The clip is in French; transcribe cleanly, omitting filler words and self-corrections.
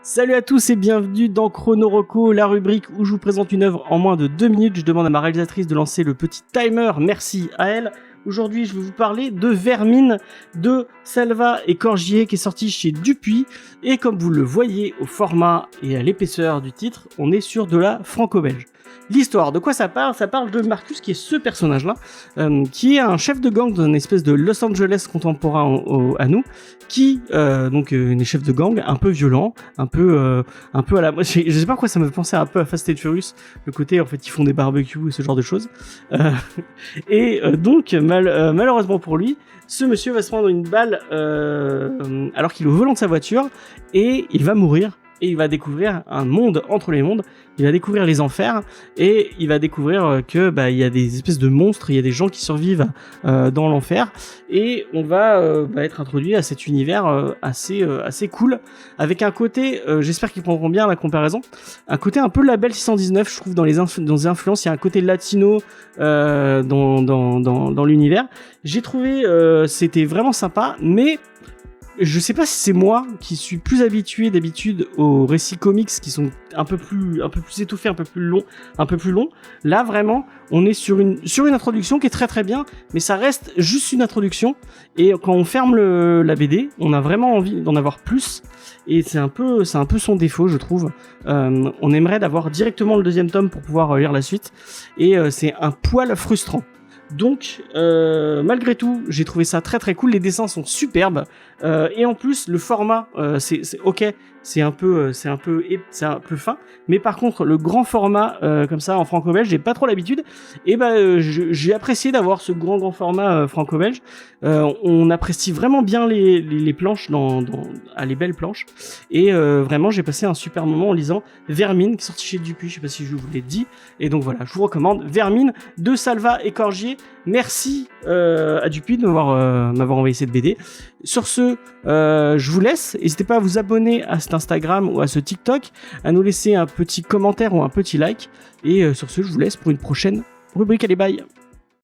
Salut à tous et bienvenue dans Chrono Roco, la rubrique où je vous présente une œuvre en moins de 2 minutes. Je demande à ma réalisatrice de lancer le petit timer, merci à elle. Aujourd'hui, je vais vous parler de Vermine de Salva et Corgier qui est sorti chez Dupuis. Et comme vous le voyez au format et à l'épaisseur du titre, on est sur de la franco-belge. L'histoire, de quoi ça parle? Ça parle de Marcus, qui est ce personnage-là, qui est un chef de gang d'une espèce de Los Angeles contemporain à nous, qui donc est chef de gang, un peu violent, un peu à la... Je sais pas pourquoi ça me fait penser un peu à Fast and Furious, le côté en fait ils font des barbecues et ce genre de choses. Donc malheureusement pour lui, ce monsieur va se prendre une balle alors qu'il est au volant de sa voiture et il va mourir. Et il va découvrir un monde entre les mondes, il va découvrir les enfers, et il va découvrir que il y a des espèces de monstres, il y a des gens qui survivent dans l'enfer, et on va être introduit à cet univers assez cool, avec un côté, j'espère qu'ils prendront bien la comparaison, un côté un peu label 619, je trouve, dans les influences, il y a un côté latino dans l'univers. J'ai trouvé c'était vraiment sympa, mais je sais pas si c'est moi qui suis plus habitué d'habitude aux récits comics qui sont un peu plus étouffés, un peu plus long. Là, vraiment, on est sur une introduction qui est très très bien, mais ça reste juste une introduction. Et quand on ferme la BD, on a vraiment envie d'en avoir plus. Et c'est un peu son défaut, je trouve. On aimerait d'avoir directement le deuxième tome pour pouvoir lire la suite. Et c'est un poil frustrant. Donc, malgré tout, j'ai trouvé ça très très cool. Les dessins sont superbes et en plus, le format, c'est ok, c'est un peu fin. Mais par contre, le grand format comme ça en franco-belge, j'ai pas trop l'habitude. Et j'ai apprécié d'avoir ce grand format franco-belge. On apprécie vraiment bien les planches les belles planches. Et vraiment, j'ai passé un super moment en lisant Vermine, qui est sorti chez Dupuis. Je sais pas si je vous l'ai dit. Et donc voilà, je vous recommande Vermine de Salva et Corgier. Merci à Dupuis de m'avoir envoyé cette BD. Sur ce, je vous laisse. N'hésitez pas à vous abonner à cet Instagram ou à ce TikTok, à nous laisser un petit commentaire ou un petit like. Et sur ce, je vous laisse pour une prochaine rubrique. Allez, bye!